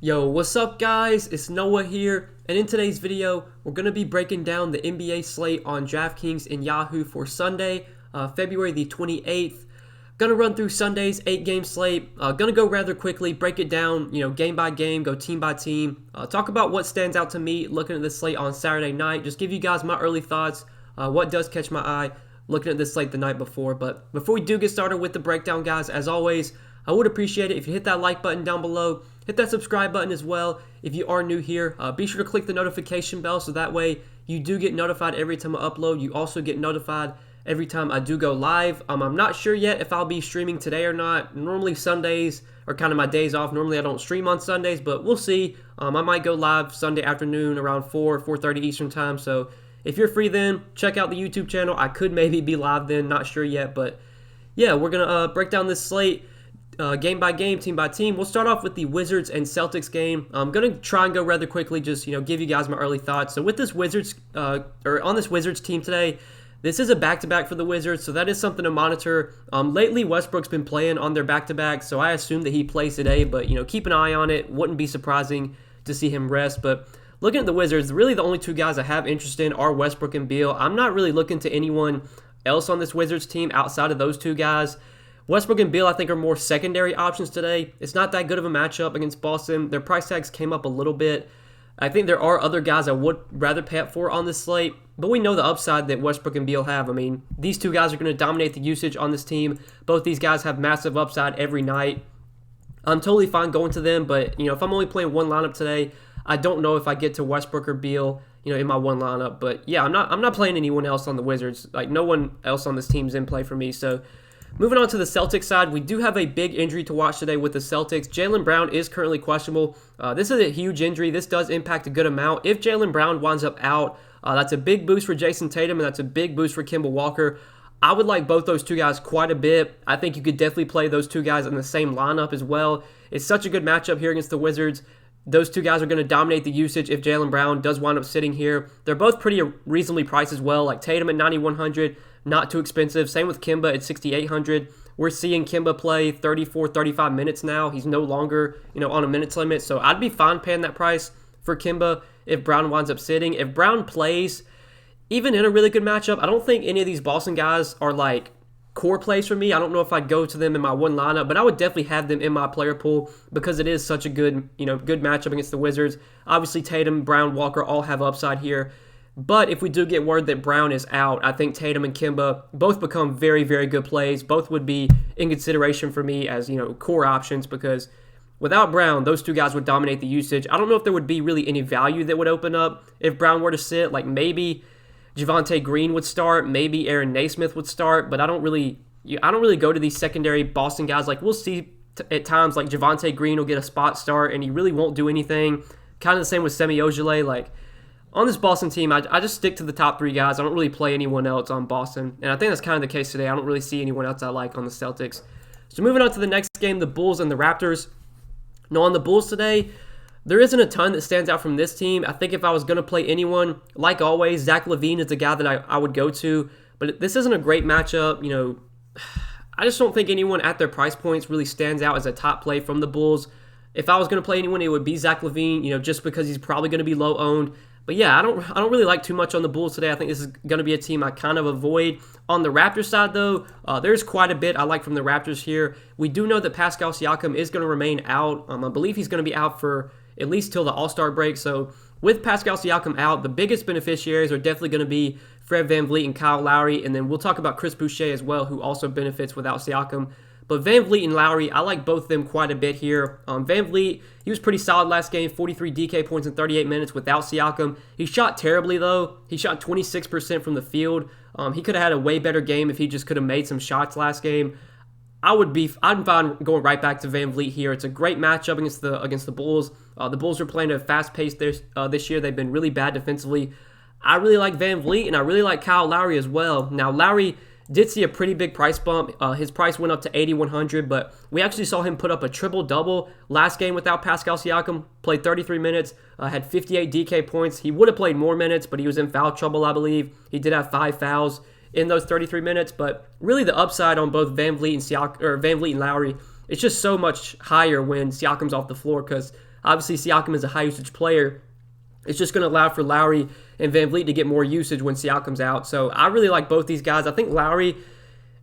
Yo, what's up guys? It's Noah here, and in today's video, we're going to be breaking down the NBA slate on Draftkings and Yahoo for Sunday, February the 28th. Gonna run through Sunday's 8-game slate. Gonna go rather quickly, break it down, game by game, go team by team. Talk about what stands out to me looking at this slate on Saturday night. Just give you guys my early thoughts, what does catch my eye looking at this slate the night before. But before we do get started with the breakdown, guys, as always, I would appreciate it if you hit that like button down below. Hit that subscribe button as well if you are new here. Be sure to click the notification bell so that way you do get notified every time I upload. You also get notified every time I do go live. I'm not sure yet if I'll be streaming today or not. Normally Sundays are kind of my days off. Normally I don't stream on Sundays, but we'll see. I might go live Sunday afternoon around 4:30 Eastern time. So if you're free then, check out the YouTube channel. I could maybe be live then, not sure yet. But yeah, we're going to break down this slate. Game by game, team by team. We'll start off with the Wizards and Celtics game. I'm going to try and go rather quickly, just give you guys my early thoughts. So with this Wizards, on this Wizards team today, this is a back-to-back for the Wizards, so that is something to monitor. Lately, Westbrook's been playing on their back-to-back, so I assume that he plays today, but keep an eye on it. Wouldn't be surprising to see him rest. But looking at the Wizards, really the only two guys I have interest in are Westbrook and Beal. I'm not really looking to anyone else on this Wizards team outside of those two guys. Westbrook and Beal, I think, are more secondary options today. It's not that good of a matchup against Boston. Their price tags came up a little bit. I think there are other guys I would rather pay up for on this slate, but we know the upside that Westbrook and Beal have. I mean, these two guys are going to dominate the usage on this team. Both these guys have massive upside every night. I'm totally fine going to them, but if I'm only playing one lineup today, I don't know if I get to Westbrook or Beal, in my one lineup. But yeah, I'm not playing anyone else on the Wizards. Like, no one else on this team's in play for me. So moving on to the Celtics side, we do have a big injury to watch today with the Celtics. Jaylen Brown is currently questionable. This is a huge injury. This does impact a good amount. If Jaylen Brown winds up out, that's a big boost for Jason Tatum, and that's a big boost for Kemba Walker. I would like both those two guys quite a bit. I think you could definitely play those two guys in the same lineup as well. It's such a good matchup here against the Wizards. Those two guys are going to dominate the usage if Jaylen Brown does wind up sitting here. They're both pretty reasonably priced as well, like Tatum at $9,100. Not too expensive. Same with Kemba at $6,800. We're seeing Kemba play 34, 35 minutes now. He's no longer, on a minutes limit. So I'd be fine paying that price for Kemba if Brown winds up sitting. If Brown plays, even in a really good matchup, I don't think any of these Boston guys are like core plays for me. I don't know if I'd go to them in my one lineup, but I would definitely have them in my player pool because it is such a good, good matchup against the Wizards. Obviously, Tatum, Brown, Walker all have upside here. But if we do get word that Brown is out, I think Tatum and Kemba both become very, very good plays. Both would be in consideration for me as, core options because without Brown, those two guys would dominate the usage. I don't know if there would be really any value that would open up if Brown were to sit. Like maybe Javonte Green would start, maybe Aaron Naismith would start, but I don't really go to these secondary Boston guys. Like we'll see at times like Javonte Green will get a spot start and he really won't do anything. Kind of the same with Semi Ojeleye. Like on this Boston team, I just stick to the top three guys. I don't really play anyone else on Boston. And I think that's kind of the case today. I don't really see anyone else I like on the Celtics. So moving on to the next game, the Bulls and the Raptors. Now on the Bulls today, there isn't a ton that stands out from this team. I think if I was going to play anyone, like always, Zach LaVine is the guy that I would go to. But this isn't a great matchup. I just don't think anyone at their price points really stands out as a top play from the Bulls. If I was going to play anyone, it would be Zach LaVine, just because he's probably going to be low owned. But yeah, I don't really like too much on the Bulls today. I think this is going to be a team I kind of avoid. On the Raptors side, though, there's quite a bit I like from the Raptors here. We do know that Pascal Siakam is going to remain out. I believe he's going to be out for at least till the All-Star break. So with Pascal Siakam out, the biggest beneficiaries are definitely going to be Fred VanVleet and Kyle Lowry. And then we'll talk about Chris Boucher as well, who also benefits without Siakam. But VanVleet and Lowry, I like both of them quite a bit here. VanVleet, he was pretty solid last game, 43 DK points in 38 minutes without Siakam. He shot terribly, though. He shot 26% from the field. He could have had a way better game if he just could have made some shots last game. I'm fine going right back to VanVleet here. It's a great matchup against the Bulls. The Bulls are playing at a fast pace this year. They've been really bad defensively. I really like VanVleet, and I really like Kyle Lowry as well. Now, Lowry did see a pretty big price bump. His price went up to $8,100, but we actually saw him put up a triple-double last game without Pascal Siakam. Played 33 minutes, had 58 DK points. He would have played more minutes, but he was in foul trouble, I believe. He did have 5 fouls in those 33 minutes, but really the upside on both VanVleet and Lowry it's just so much higher when Siakam's off the floor because obviously Siakam is a high usage player. It's just going to allow for Lowry and VanVleet to get more usage when Siakam's out. So I really like both these guys. I think Lowry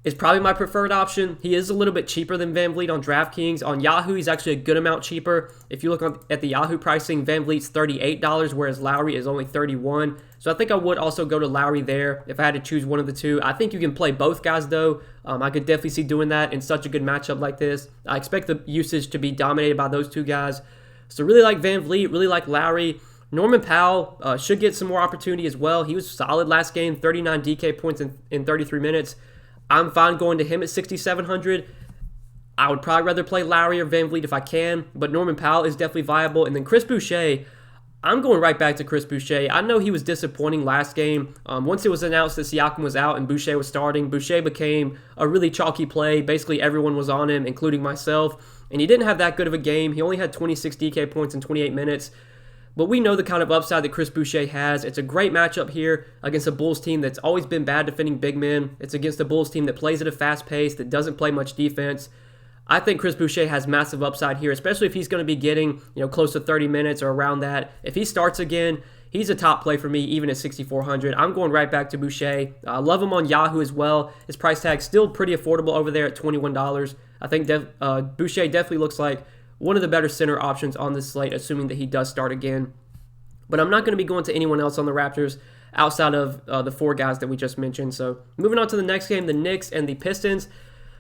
is probably my preferred option. He is a little bit cheaper than VanVleet on Draftkings. On Yahoo, he's actually a good amount cheaper. If you look at the Yahoo pricing, VanVleet's $38, whereas Lowry is only $31. So I think I would also go to Lowry there if I had to choose one of the two. I think you can play both guys, though. I could definitely see doing that in such a good matchup like this. I expect the usage to be dominated by those two guys. So really like VanVleet, really like Lowry. Norman Powell should get some more opportunity as well. He was solid last game, 39 DK points in 33 minutes. I'm fine going to him at 6,700. I would probably rather play Lowry or VanVleet if I can, but Norman Powell is definitely viable. And then Chris Boucher, I'm going right back to Chris Boucher. I know he was disappointing last game. Once it was announced that Siakam was out and Boucher was starting, Boucher became a really chalky play. Basically, everyone was on him, including myself. And he didn't have that good of a game. He only had 26 DK points in 28 minutes. But we know the kind of upside that Chris Boucher has. It's a great matchup here against a Bulls team that's always been bad defending big men. It's against a Bulls team that plays at a fast pace, that doesn't play much defense. I think Chris Boucher has massive upside here, especially if he's going to be getting close to 30 minutes or around that. If he starts again, he's a top play for me, even at 6,400. I'm going right back to Boucher. I love him on Yahoo as well. His price tag's still pretty affordable over there at $21. I think Boucher definitely looks like one of the better center options on this slate, assuming that he does start again. But I'm not going to be going to anyone else on the Raptors outside of the four guys that we just mentioned. So moving on to the next game, the Knicks and the Pistons.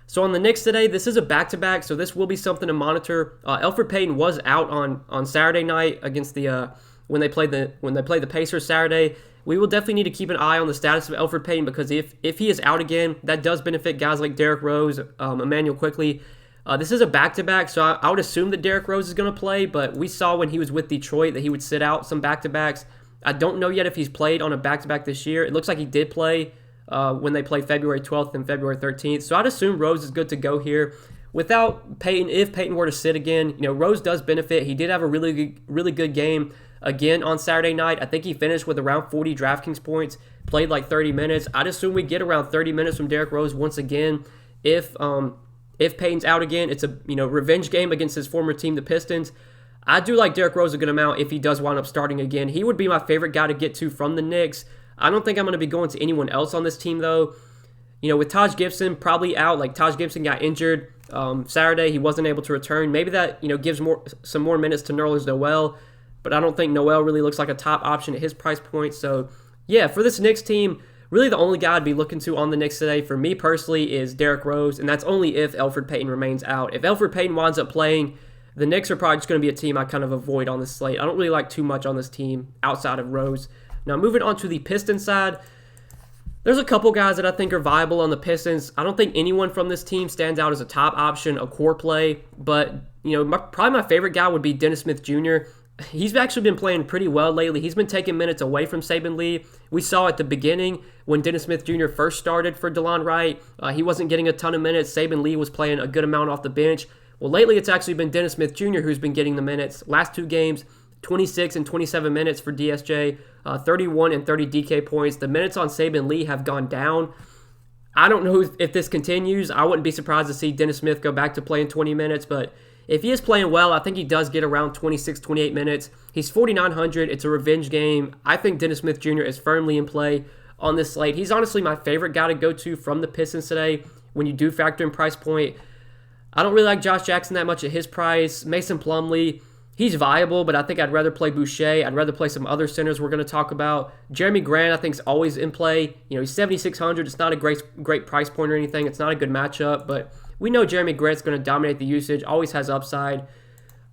So on the Knicks today, this is a back-to-back, so this will be something to monitor. Elfrid Payton was out on Saturday night against the when they played the Pacers Saturday. We will definitely need to keep an eye on the status of Elfrid Payton because if he is out again, that does benefit guys like Derrick Rose, Emmanuel Quickley. This is a back-to-back, so I would assume that Derrick Rose is going to play, but we saw when he was with Detroit that he would sit out some back-to-backs. I don't know yet if he's played on a back-to-back this year. It looks like he did play when they played February 12th and February 13th, so I'd assume Rose is good to go here. Without Payton, if Payton were to sit again, Rose does benefit. He did have a really good game again on Saturday night. I think he finished with around 40 DraftKings points, played like 30 minutes. I'd assume we get around 30 minutes from Derrick Rose once again if Payton's out again. It's a revenge game against his former team, the Pistons. I do like Derrick Rose a good amount if he does wind up starting again. He would be my favorite guy to get to from the Knicks. I don't think I'm going to be going to anyone else on this team, though. With Taj Gibson probably out, like Taj Gibson got injured Saturday. He wasn't able to return. Maybe that gives some more minutes to Nerlens Noel, but I don't think Noel really looks like a top option at his price point. So, yeah, for this Knicks team, really the only guy I'd be looking to on the Knicks today, for me personally, is Derrick Rose, and that's only if Elfrid Payton remains out. If Elfrid Payton winds up playing, the Knicks are probably just going to be a team I kind of avoid on this slate. I don't really like too much on this team outside of Rose. Now, moving on to the Pistons side, there's a couple guys that I think are viable on the Pistons. I don't think anyone from this team stands out as a top option, a core play, but probably my favorite guy would be Dennis Smith Jr. He's actually been playing pretty well lately. He's been taking minutes away from Saben Lee. We saw at the beginning when Dennis Smith Jr. first started for DeLon Wright, he wasn't getting a ton of minutes. Saben Lee was playing a good amount off the bench. Well, lately it's actually been Dennis Smith Jr. who's been getting the minutes. Last two games, 26 and 27 minutes for DSJ, 31 and 30 DK points. The minutes on Saben Lee have gone down. I don't know if this continues. I wouldn't be surprised to see Dennis Smith go back to playing 20 minutes, but if he is playing well, I think he does get around 26, 28 minutes. He's 4,900. It's a revenge game. I think Dennis Smith Jr. is firmly in play on this slate. He's honestly my favorite guy to go to from the Pistons today when you do factor in price point. I don't really like Josh Jackson that much at his price. Mason Plumlee, he's viable, but I think I'd rather play Boucher. I'd rather play some other centers we're going to talk about. Jeremy Grant, I think, is always in play. He's 7,600. It's not a great price point or anything. It's not a good matchup, but we know Jeremy Grant's going to dominate the usage, always has upside.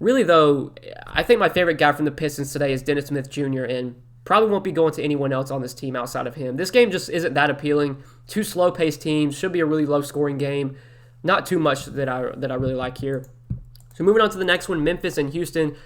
Really, though, I think my favorite guy from the Pistons today is Dennis Smith Jr., and probably won't be going to anyone else on this team outside of him. This game just isn't that appealing. Two slow-paced teams. Should be a really low-scoring game. Not too much that I really like here. So moving on to the next one, Memphis and Houston.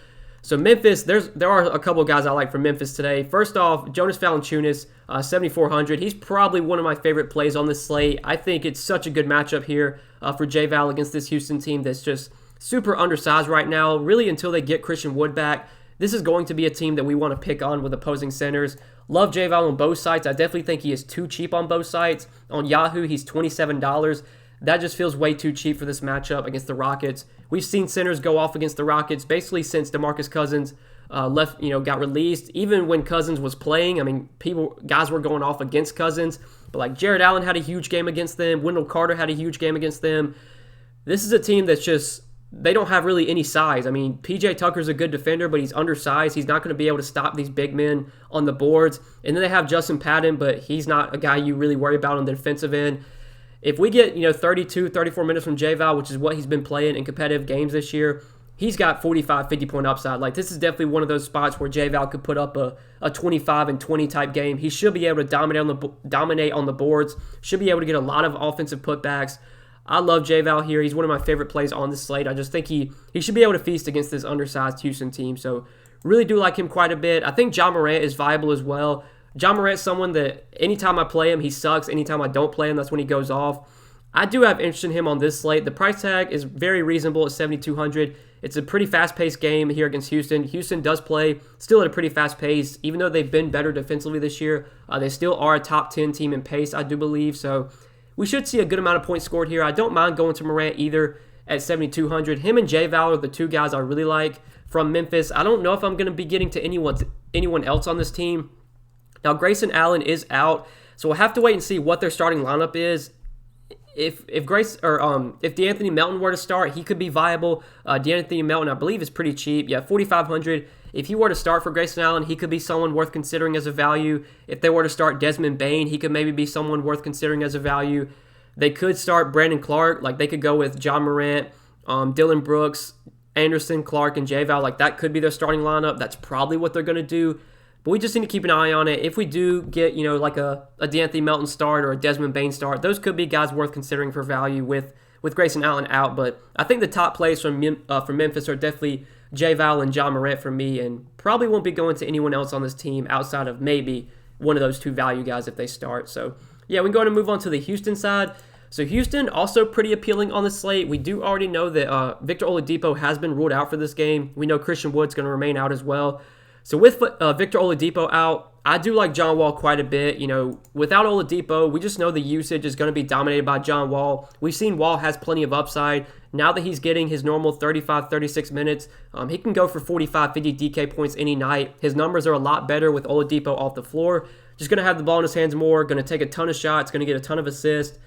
So Memphis, there are a couple of guys I like from Memphis today. First off, Jonas Valanciunas, 7,400. He's probably one of my favorite plays on this slate. I think it's such a good matchup here for J-Val against this Houston team that's just super undersized right now. Really, until they get Christian Wood back, this is going to be a team that we want to pick on with opposing centers. Love J-Val on both sites. I definitely think he is too cheap on both sites. On Yahoo, he's $27. That just feels way too cheap for this matchup against the Rockets. We've seen centers go off against the Rockets basically since DeMarcus Cousins got released. Even when Cousins was playing, I mean, guys were going off against Cousins. But like Jared Allen had a huge game against them. Wendell Carter had a huge game against them. This is a team that's just, they don't have really any size. I mean, PJ Tucker's a good defender, but he's undersized. He's not going to be able to stop these big men on the boards. And then they have Justin Patton, but he's not a guy you really worry about on the defensive end. If we get 32, 34 minutes from J-Val, which is what he's been playing in competitive games this year, he's got 45, 50-point upside. Like, this is definitely one of those spots where J-Val could put up a 25 and 20 type game. He should be able to dominate on the boards, should be able to get a lot of offensive putbacks. I love J-Val here. He's one of my favorite plays on this slate. I just think he should be able to feast against this undersized Houston team. So really do like him quite a bit. I think Ja Morant is viable as well. Ja Morant's someone that anytime I play him, he sucks. Anytime I don't play him, that's when he goes off. I do have interest in him on this slate. The price tag is very reasonable at $7,200. It's a pretty fast-paced game here against Houston. Houston does play still at a pretty fast pace. Even though they've been better defensively this year, they still are a top 10 team in pace, I do believe. So we should see a good amount of points scored here. I don't mind going to Morant either at $7,200. Him and J-Val are the two guys I really like from Memphis. I don't know if I'm going to be getting to anyone else on this team. Now, Grayson Allen is out, so we'll have to wait and see what their starting lineup is. If DeAnthony Melton were to start, he could be viable. DeAnthony Melton, I believe, is pretty cheap. Yeah, $4,500. If he were to start for Grayson Allen, he could be someone worth considering as a value. If they were to start Desmond Bane, he could maybe be someone worth considering as a value. They could start Brandon Clark. Like, they could go with Ja Morant, Dylan Brooks, Anderson, Clark, and J-Val. Like, that could be their starting lineup. That's probably what they're going to do. But we just need to keep an eye on it. If we do get, like a DeAnthony Melton start or a Desmond Bane start, those could be guys worth considering for value with Grayson Allen out. But I think the top plays from Memphis are definitely J-Val and Ja Morant for me, and probably won't be going to anyone else on this team outside of maybe one of those two value guys if they start. So, yeah, we can go ahead and move on to the Houston side. So Houston, also pretty appealing on the slate. We do already know that Victor Oladipo has been ruled out for this game. We know Christian Wood's going to remain out as well. So with Victor Oladipo out, I do like John Wall quite a bit. Without Oladipo, we just know the usage is going to be dominated by John Wall. We've seen Wall has plenty of upside. Now that he's getting his normal 35, 36 minutes, he can go for 45, 50 DK points any night. His numbers are a lot better with Oladipo off the floor. Just going to have the ball in his hands more, going to take a ton of shots, going to get a ton of assists.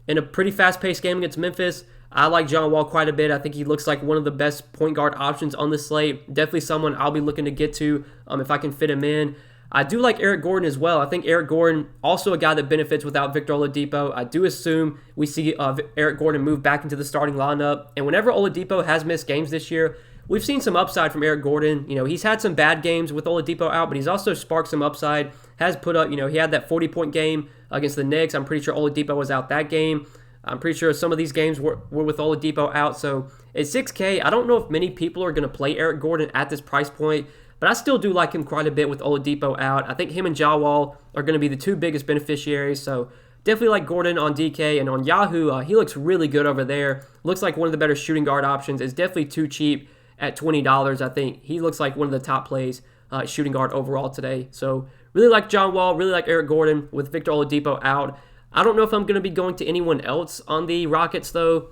In a pretty fast-paced game against Memphis, I like John Wall quite a bit. I think he looks like one of the best point guard options on the slate. Definitely someone I'll be looking to get to if I can fit him in. I do like Eric Gordon as well. I think Eric Gordon, also a guy that benefits without Victor Oladipo. I do assume we see Eric Gordon move back into the starting lineup. And whenever Oladipo has missed games this year, we've seen some upside from Eric Gordon. He's had some bad games with Oladipo out, but he's also sparked some upside. Has put up, he had that 40-point game against the Knicks. I'm pretty sure Oladipo was out that game. I'm pretty sure some of these games were with Oladipo out. So at $6K, I don't know if many people are going to play Eric Gordon at this price point, but I still do like him quite a bit with Oladipo out. I think him and Ja Wall are going to be the two biggest beneficiaries. So definitely like Gordon on DK. And on Yahoo, he looks really good over there. Looks like one of the better shooting guard options. It's definitely too cheap at $20. I think he looks like one of the top plays shooting guard overall today. So really like John Wall, really like Eric Gordon with Victor Oladipo out. I don't know if I'm going to be going to anyone else on the Rockets, though.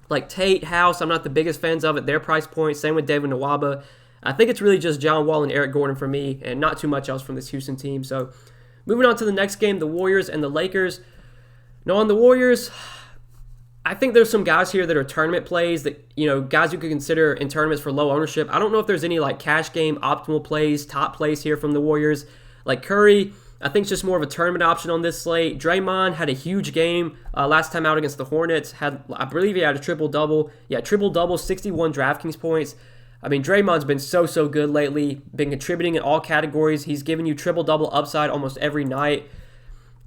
Like Tate, House, I'm not the biggest fans of at their price point. Same with David Nwaba. I think it's really just John Wall and Eric Gordon for me, and not too much else from this Houston team. So moving on to the next game, the Warriors and the Lakers. Now on the Warriors, I think there's some guys here that are tournament plays that, guys you could consider in tournaments for low ownership. I don't know if there's any like cash game optimal plays, top plays here from the Warriors. Like Curry, I think it's just more of a tournament option on this slate. Draymond had a huge game last time out against the Hornets. I believe he had a triple-double. Yeah, triple-double, 61 Draftkings points. I mean, Draymond's been so good lately, been contributing in all categories. He's giving you triple-double upside almost every night.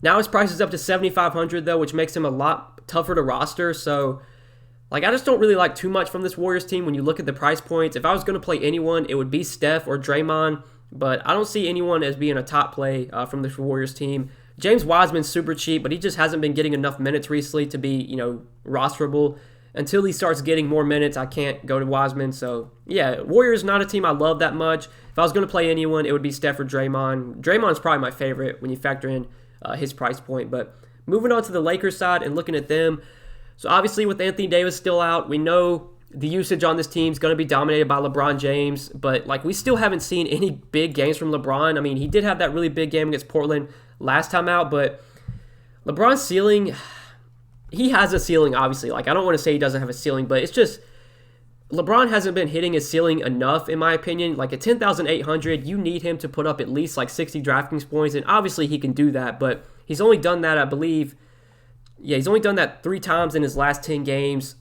Now his price is up to $7,500, though, which makes him a lot tougher to roster. So, I just don't really like too much from this Warriors team when you look at the price points. If I was going to play anyone, it would be Steph or Draymond. But I don't see anyone as being a top play from this Warriors team. James Wiseman's super cheap, but he just hasn't been getting enough minutes recently to be, rosterable. Until he starts getting more minutes, I can't go to Wiseman. So, yeah, Warriors not a team I love that much. If I was going to play anyone, it would be Steph or Draymond. Draymond's probably my favorite when you factor in his price point. But moving on to the Lakers side and looking at them, So obviously with Anthony Davis still out, we know the usage on this team is going to be dominated by LeBron James, but like we still haven't seen any big games from LeBron. I mean, he did have that really big game against Portland last time out, but LeBron's ceiling, he has a ceiling, obviously. Like, I don't want to say he doesn't have a ceiling, but it's just LeBron hasn't been hitting his ceiling enough, in my opinion. Like, at 10,800, you need him to put up at least like 60 DraftKings points, and obviously he can do that, but he's only done that, I believe. Yeah, he's only done that 3 times in his last 10 games.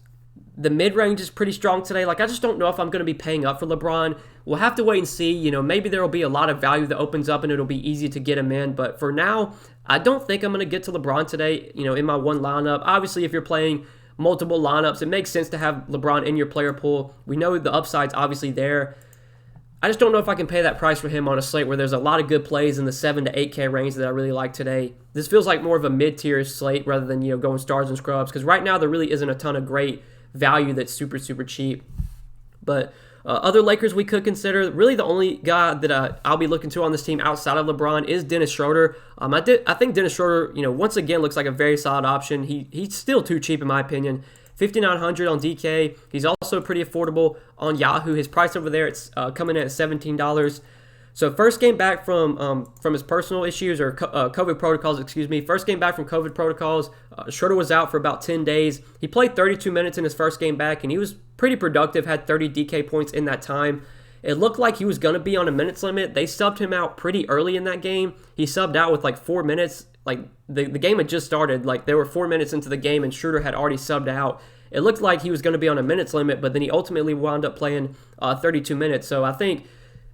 The mid-range is pretty strong today. Like, I just don't know if I'm going to be paying up for LeBron. We'll have to wait and see. You know, maybe there will be a lot of value that opens up and it'll be easy to get him in. But for now, I don't think I'm going to get to LeBron today, you know, in my one lineup. Obviously, if you're playing multiple lineups, it makes sense to have LeBron in your player pool. We know the upside's obviously there. I just don't know if I can pay that price for him on a slate where there's a lot of good plays in the 7 to 8K range that I really like today. This feels like more of a mid-tier slate rather than, you know, going stars and scrubs, because right now there really isn't a ton of great value that's super, super cheap. But other Lakers we could consider, really the only guy that I'll be looking to on this team outside of LeBron is Dennis Schroeder. I think Dennis Schroeder, you know, once again looks like a very solid option. He's still too cheap in my opinion. 5,900 on DK. He's also pretty affordable on Yahoo. His price over there, it's coming in at $17. So first game back from his personal issues or COVID protocols, excuse me. First game back from COVID protocols. Schroeder was out for about 10 days. He played 32 minutes in his first game back, and he was pretty productive, had 30 DK points in that time. It looked like he was going to be on a minutes limit. They subbed him out pretty early in that game. He subbed out with like 4 minutes. Like the game had just started. Like there were 4 minutes into the game, and Schroeder had already subbed out. It looked like he was going to be on a minutes limit, but then he ultimately wound up playing 32 minutes. So I think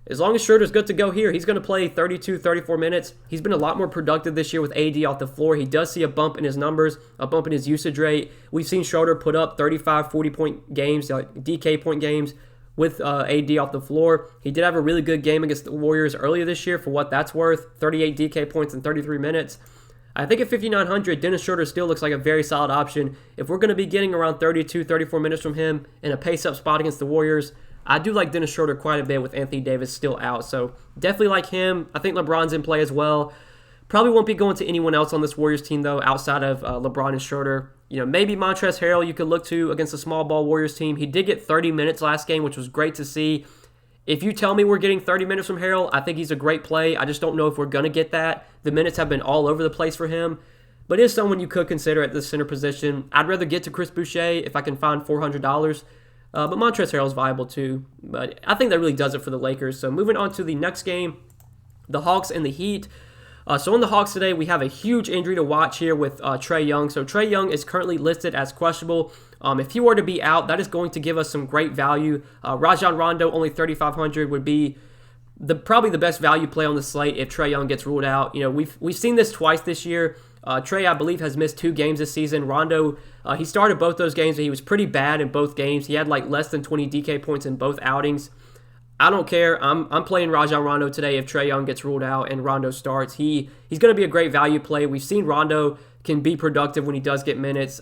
as long as Schroeder's good to go here, he's going to play 32, 34 minutes. He's been a lot more productive this year with AD off the floor. He does see a bump in his numbers, a bump in his usage rate. We've seen Schroeder put up 35, 40-point games, like DK point games with AD off the floor. He did have a really good game against the Warriors earlier this year for what that's worth, 38 DK points in 33 minutes. I think at 5,900, Dennis Schroeder still looks like a very solid option. If we're going to be getting around 32, 34 minutes from him in a pace-up spot against the Warriors, I do like Dennis Schroeder quite a bit with Anthony Davis still out. So definitely like him. I think LeBron's in play as well. Probably won't be going to anyone else on this Warriors team, though, outside of LeBron and Schroeder. You know, maybe Montrezl Harrell you could look to against a small ball Warriors team. He did get 30 minutes last game, which was great to see. If you tell me we're getting 30 minutes from Harrell, I think he's a great play. I just don't know if we're going to get that. The minutes have been all over the place for him. But is someone you could consider at the center position. I'd rather get to Chris Boucher if I can find $400. But Montrezl Harrell is viable too. But I think that really does it for the Lakers. So moving on to the next game, the Hawks and the Heat. So on the Hawks today, we have a huge injury to watch here with Trae Young. So Trae Young is currently listed as questionable. If he were to be out, that is going to give us some great value. Rajon Rondo, only 3,500, would be probably the best value play on the slate if Trae Young gets ruled out. You know, we've seen this twice this year. Trae, I believe, has missed 2 games this season. Rondo, he started both those games, but he was pretty bad in both games. He had like less than 20 DK points in both outings. I don't care. I'm playing Rajon Rondo today if Trae Young gets ruled out and Rondo starts. He's going to be a great value play. We've seen Rondo can be productive when he does get minutes.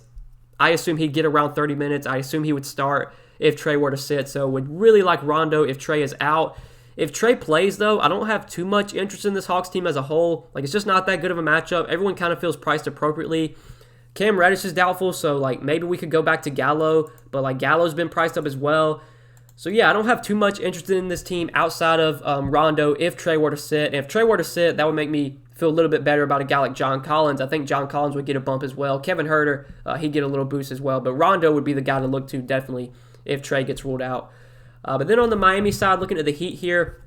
I assume he'd get around 30 minutes. I assume he would start if Trae were to sit. So would really like Rondo if Trae is out. If Trae plays, though, I don't have too much interest in this Hawks team as a whole. Like, it's just not that good of a matchup. Everyone kind of feels priced appropriately. Cam Reddish is doubtful, so like maybe we could go back to Gallo, but like Gallo's been priced up as well. So yeah, I don't have too much interest in this team outside of Rondo if Trae were to sit. And if Trae were to sit, that would make me feel a little bit better about a guy like John Collins. I think John Collins would get a bump as well. Kevin Huerter, he'd get a little boost as well. But Rondo would be the guy to look to definitely if Trae gets ruled out. But then on the Miami side, looking at the Heat here.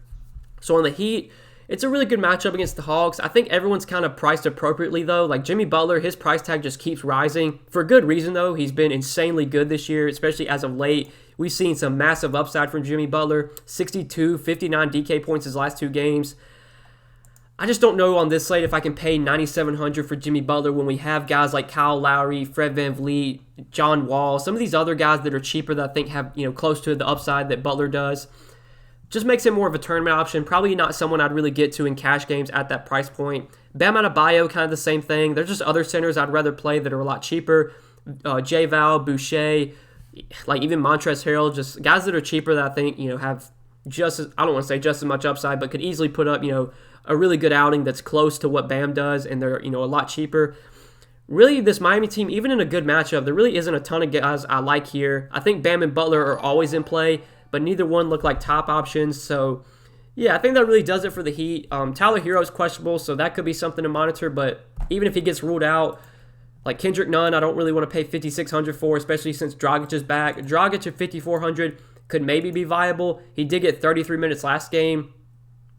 So on the Heat, it's a really good matchup against the Hawks. I think everyone's kind of priced appropriately, though. Like Jimmy Butler, his price tag just keeps rising. For good reason, though. He's been insanely good this year, especially as of late. We've seen some massive upside from Jimmy Butler. 62, 59 DK points his last 2 games. I just don't know on this slate if I can pay $9,700 for Jimmy Butler when we have guys like Kyle Lowry, Fred VanVleet, John Wall, some of these other guys that are cheaper that I think have, you know, close to the upside that Butler does. Just makes it more of a tournament option. Probably not someone I'd really get to in cash games at that price point. Bam Adebayo, kind of the same thing. There's just other centers I'd rather play that are a lot cheaper. J-Val, Boucher, like even Montrezl Harrell, just guys that are cheaper that I think, you know, have just as, I don't want to say just as much upside, but could easily put up, you know, a really good outing that's close to what Bam does, and they're, you know, a lot cheaper. really, this Miami team, even in a good matchup, there really isn't a ton of guys I like here. I think Bam and Butler are always in play, but neither one look like top options. So, yeah, I think that really does it for the Heat. Tyler Hero is questionable, so that could be something to monitor. But even if he gets ruled out, like Kendrick Nunn, I don't really want to pay $5,600 for, especially since Dragic is back. Dragic at $5,400 could maybe be viable. He did get 33 minutes last game.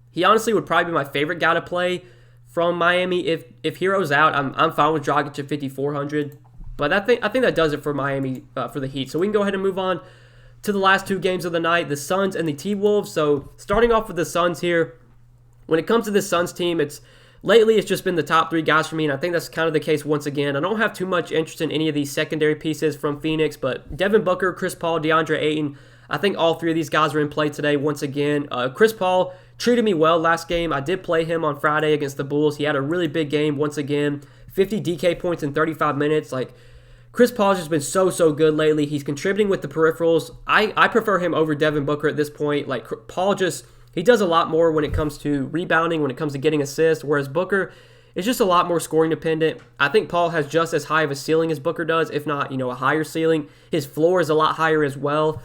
He honestly would probably be my favorite guy to play from Miami. If Hero's out, I'm fine with Dragic at $5,400. But I think that does it for Miami for the Heat. So we can go ahead and move on to the last two games of the night, the Suns and the T-Wolves. So starting off with the Suns here, when it comes to this Suns team, lately it's just been the top three guys for me, and I think that's kind of the case once again. I don't have too much interest in any of these secondary pieces from Phoenix, but Devin Booker, Chris Paul, DeAndre Ayton, I think all three of these guys are in play today once again. Chris Paul treated me well last game. I did play him on Friday against the Bulls. He had a really big game once again, 50 DK points in 35 minutes. Like, Chris Paul's just been so good lately. He's contributing with the peripherals. I prefer him over Devin Booker at this point. Like, Paul he does a lot more when it comes to rebounding, when it comes to getting assists, whereas Booker is just a lot more scoring dependent. I think Paul has just as high of a ceiling as Booker does, if not, a higher ceiling. His floor is a lot higher as well.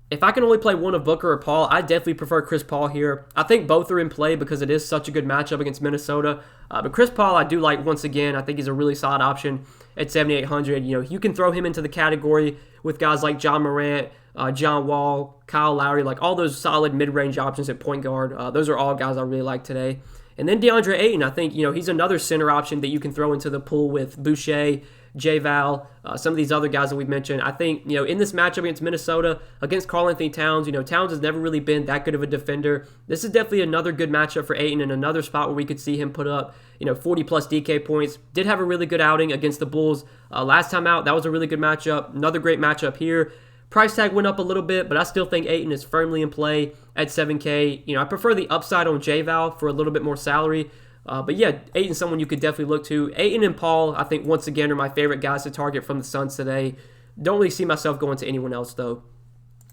If I can only play one of Booker or Paul, I definitely prefer Chris Paul here. I think both are in play because it is such a good matchup against Minnesota. But Chris Paul, I do like once again. I think he's a really solid option at $7,800. You can throw him into the category with guys like John Morant, John Wall, Kyle Lowry, like all those solid mid-range options at point guard. Those are all guys I really like today. And then DeAndre Ayton, I think, he's another center option that you can throw into the pool with Boucher, J-Val, some of these other guys that we've mentioned. I think, in this matchup against Minnesota, against Karl-Anthony Towns, Towns has never really been that good of a defender. This is definitely another good matchup for Ayton and another spot where we could see him put up, 40-plus DK points. Did have a really good outing against the Bulls last time out. That was a really good matchup. Another great matchup here. Price tag went up a little bit, but I still think Ayton is firmly in play at $7K. I prefer the upside on J-Val for a little bit more salary. But yeah, Ayton's someone you could definitely look to. Ayton and Paul, I think, once again, are my favorite guys to target from the Suns today. Don't really see myself going to anyone else, though.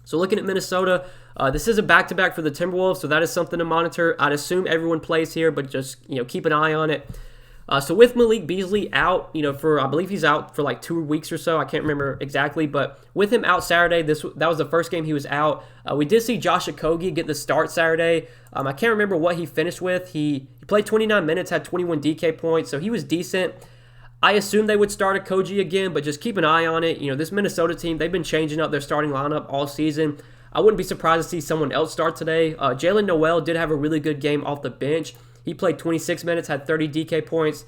So looking at Minnesota, this is a back-to-back for the Timberwolves, so that is something to monitor. I'd assume everyone plays here, but just keep an eye on it. So with Malik Beasley out, I believe he's out for like 2 weeks or so. I can't remember exactly, but with him out Saturday, that was the first game he was out. We did see Josh Okogie get the start Saturday. I can't remember what he finished with. He played 29 minutes, had 21 DK points, so he was decent. I assume they would start Okogie again, but just keep an eye on it. This Minnesota team, they've been changing up their starting lineup all season. I wouldn't be surprised to see someone else start today. Jalen Noel did have a really good game off the bench. He played 26 minutes, had 30 DK points.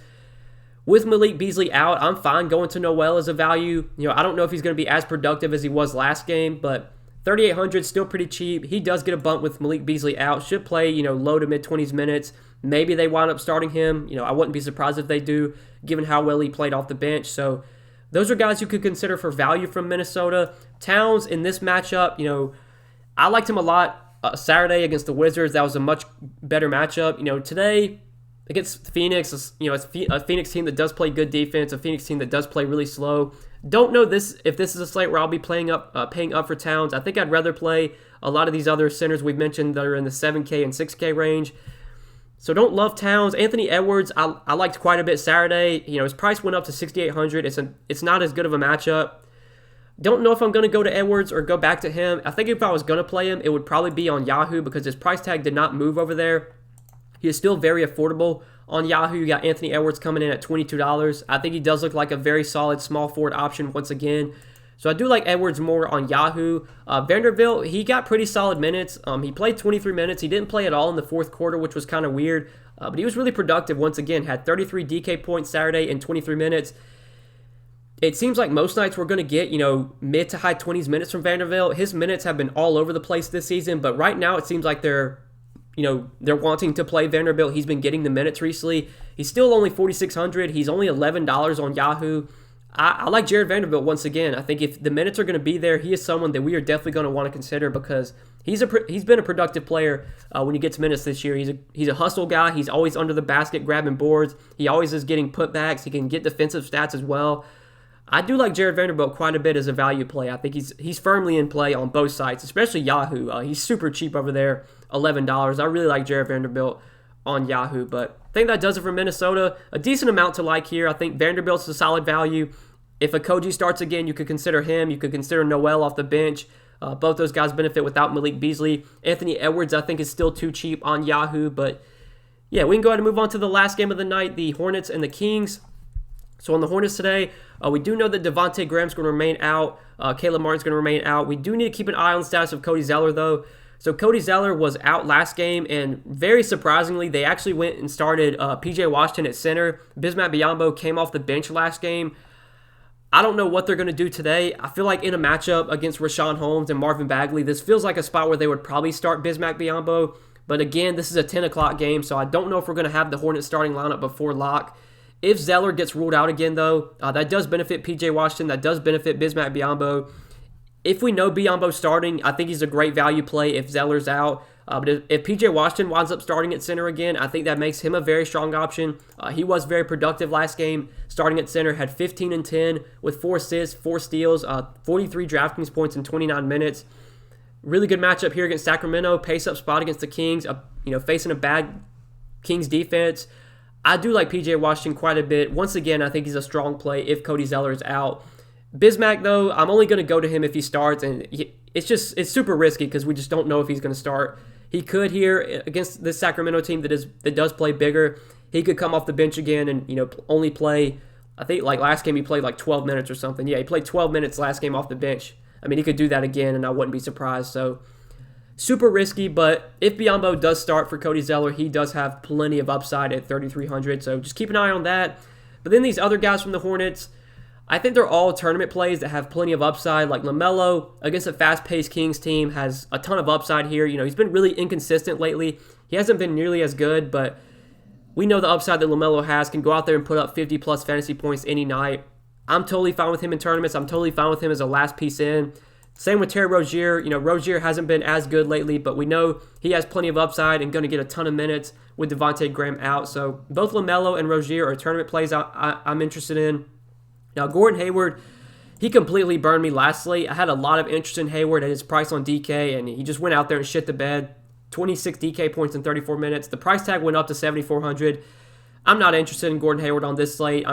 With Malik Beasley out, I'm fine going to Noel as a value. I don't know if he's going to be as productive as he was last game, but $3,800 still pretty cheap. He does get a bump with Malik Beasley out. Should play, low to mid-20s minutes. Maybe they wind up starting him. I wouldn't be surprised if they do, given how well he played off the bench. So those are guys you could consider for value from Minnesota. Towns in this matchup, I liked him a lot. Saturday against the Wizards, that was a much better matchup. Today against Phoenix, it's a Phoenix team that does play good defense, a Phoenix team that does play really slow. Don't know if this is a slate where I'll be paying up for Towns. I think I'd rather play a lot of these other centers we've mentioned that are in the 7K and 6K range. So don't love Towns. Anthony Edwards, I liked quite a bit Saturday. His price went up to $6,800. It's not as good of a matchup. Don't know if I'm going to go to Edwards or go back to him. I think if I was going to play him, it would probably be on Yahoo because his price tag did not move over there. He is still very affordable on Yahoo. You got Anthony Edwards coming in at $22. I think he does look like a very solid small forward option once again. So I do like Edwards more on Yahoo. Vanderbilt, he got pretty solid minutes. He played 23 minutes. He didn't play at all in the fourth quarter, which was kind of weird. But he was really productive once again. Had 33 DK points Saturday in 23 minutes. It seems like most nights we're going to get, mid to high 20s minutes from Vanderbilt. His minutes have been all over the place this season, but right now it seems like they're wanting to play Vanderbilt. He's been getting the minutes recently. He's still only $4,600. He's only $11 on Yahoo. I like Jared Vanderbilt once again. I think if the minutes are going to be there, he is someone that we are definitely going to want to consider because he's been a productive player when he gets minutes this year. He's a hustle guy. He's always under the basket grabbing boards. He always is getting putbacks. He can get defensive stats as well. I do like Jared Vanderbilt quite a bit as a value play. I think he's firmly in play on both sites, especially Yahoo. He's super cheap over there, $11. I really like Jared Vanderbilt on Yahoo. But I think that does it for Minnesota. A decent amount to like here. I think Vanderbilt's a solid value. If a Koji starts again, you could consider him. You could consider Noel off the bench. Both those guys benefit without Malik Beasley. Anthony Edwards, I think, is still too cheap on Yahoo. But yeah, we can go ahead and move on to the last game of the night, the Hornets and the Kings. So on the Hornets today, we do know that Devontae Graham's going to remain out. Caleb Martin's going to remain out. We do need to keep an eye on the status of Cody Zeller, though. So Cody Zeller was out last game, and very surprisingly, they actually went and started P.J. Washington at center. Bismack Biyombo came off the bench last game. I don't know what they're going to do today. I feel like in a matchup against Rashawn Holmes and Marvin Bagley, this feels like a spot where they would probably start Bismack Biyombo. But again, this is a 10 o'clock game, so I don't know if we're going to have the Hornets starting lineup before lock. If Zeller gets ruled out again, though, that does benefit P.J. Washington. That does benefit Bismack Biyombo. If we know Biyombo starting, I think he's a great value play if Zeller's out. But if P.J. Washington winds up starting at center again, I think that makes him a very strong option. He was very productive last game, starting at center, had 15 and 10 with 4 assists, 4 steals, 43 Draftkings points in 29 minutes. Really good matchup here against Sacramento. Pace-up spot against the Kings, facing a bad Kings defense. I do like P.J. Washington quite a bit. Once again, I think he's a strong play if Cody Zeller is out. Bismack, though, I'm only going to go to him if he starts, and it's super risky because we just don't know if he's going to start. He could here against this Sacramento team that does play bigger. He could come off the bench again and only play. I think like last game he played like 12 minutes or something. Yeah, he played 12 minutes last game off the bench. I mean, he could do that again, and I wouldn't be surprised. So super risky, but if Biyombo does start for Cody Zeller, he does have plenty of upside at 3,300. So just keep an eye on that. But then these other guys from the Hornets, I think they're all tournament plays that have plenty of upside. Like LaMelo against a fast-paced Kings team has a ton of upside here. He's been really inconsistent lately. He hasn't been nearly as good, but we know the upside that LaMelo has, can go out there and put up 50-plus fantasy points any night. I'm totally fine with him in tournaments. I'm totally fine with him as a last piece in. Same with Terry Rozier. Rozier hasn't been as good lately, but we know he has plenty of upside and going to get a ton of minutes with Devontae Graham out. So both LaMelo and Rozier are tournament plays I'm interested in. Now, Gordon Hayward, he completely burned me last slate. I had a lot of interest in Hayward at his price on DK, and he just went out there and shit the bed. 26 DK points in 34 minutes. The price tag went up to $7,400. I'm not interested in Gordon Hayward on this slate.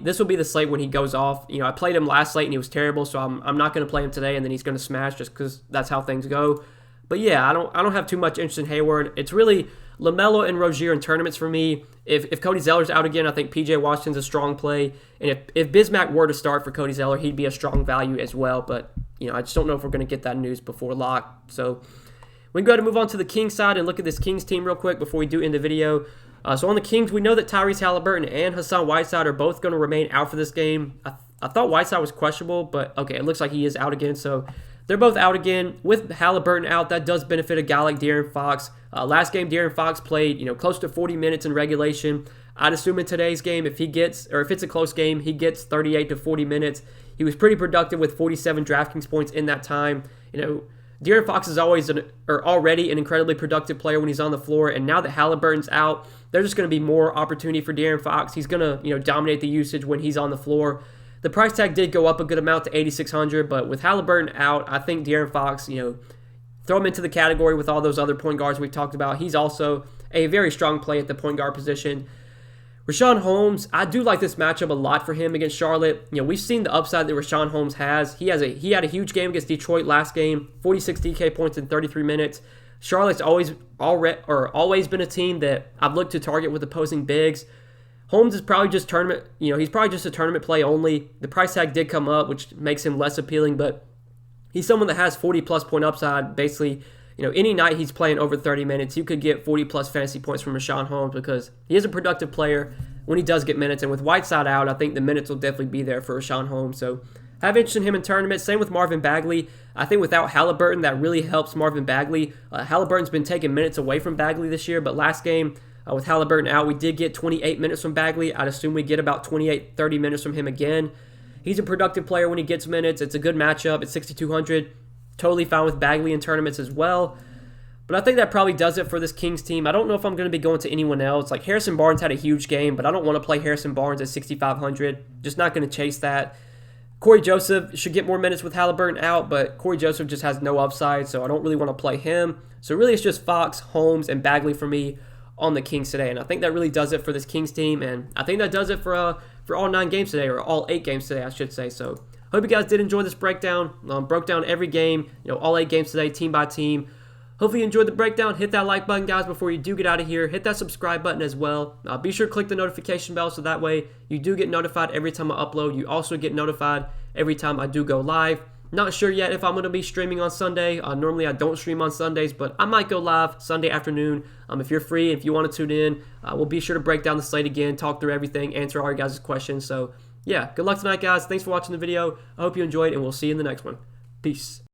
This will be the slate when he goes off. I played him last slate and he was terrible, so I'm not going to play him today, and then he's going to smash just because that's how things go. But yeah, I don't have too much interest in Hayward. It's really LaMelo and Rozier in tournaments for me. If Cody Zeller's out again, I think P.J. Washington's a strong play. And if Bismack were to start for Cody Zeller, he'd be a strong value as well. But, I just don't know if we're going to get that news before lock. So we can go ahead and move on to the Kings side and look at this Kings team real quick before we do end the video. So on the Kings, we know that Tyrese Halliburton and Hassan Whiteside are both going to remain out for this game. I thought Whiteside was questionable, but okay, it looks like he is out again. So they're both out again. With Halliburton out, that does benefit a guy like De'Aaron Fox. Last game, De'Aaron Fox played, close to 40 minutes in regulation. I'd assume in today's game, if it's a close game, he gets 38 to 40 minutes. He was pretty productive with 47 Draftkings points in that time. De'Aaron Fox is already an incredibly productive player when he's on the floor, and now that Halliburton's out, there's just going to be more opportunity for De'Aaron Fox. He's going to, dominate the usage when he's on the floor. The price tag did go up a good amount to $8,600, but with Halliburton out, I think De'Aaron Fox, throw him into the category with all those other point guards we've talked about. He's also a very strong play at the point guard position. Rashawn Holmes, I do like this matchup a lot for him against Charlotte. We've seen the upside that Rashawn Holmes has. He had a huge game against Detroit last game, 46 DK points in 33 minutes. Charlotte's always been a team that I've looked to target with opposing bigs. Holmes is probably just tournament, he's probably just a tournament play only. The price tag did come up, which makes him less appealing, but he's someone that has 40-plus point upside. Basically, any night he's playing over 30 minutes, you could get 40-plus fantasy points from Rashawn Holmes because he is a productive player when he does get minutes. And with Whiteside out, I think the minutes will definitely be there for Rashawn Holmes. So I have interest in him in tournaments. Same with Marvin Bagley. I think without Halliburton, that really helps Marvin Bagley. Halliburton's been taking minutes away from Bagley this year, but last game, with Halliburton out, we did get 28 minutes from Bagley. I'd assume we get about 28, 30 minutes from him again. He's a productive player when he gets minutes. It's a good matchup at 6,200. Totally fine with Bagley in tournaments as well. But I think that probably does it for this Kings team. I don't know if I'm going to be going to anyone else. Like Harrison Barnes had a huge game, but I don't want to play Harrison Barnes at 6,500. Just not going to chase that. Corey Joseph should get more minutes with Halliburton out, but Corey Joseph just has no upside, so I don't really want to play him. So really it's just Fox, Holmes, and Bagley for me on the Kings today. And I think that really does it for this Kings team. And I think that does it for all 9 games today, or all 8 games today, I should say. So hope you guys did enjoy this breakdown. Broke down every game, all 8 games today, team by team. Hopefully you enjoyed the breakdown. Hit that like button, guys, before you do get out of here. Hit that subscribe button as well. Be sure to click the notification bell so that way you do get notified every time I upload. You also get notified every time I do go live. Not sure yet if I'm going to be streaming on Sunday. Normally I don't stream on Sundays, but I might go live Sunday afternoon. If you're free, if you want to tune in, we'll be sure to break down the slate again, talk through everything, answer all your guys' questions. So yeah, good luck tonight, guys. Thanks for watching the video. I hope you enjoyed, and we'll see you in the next one. Peace.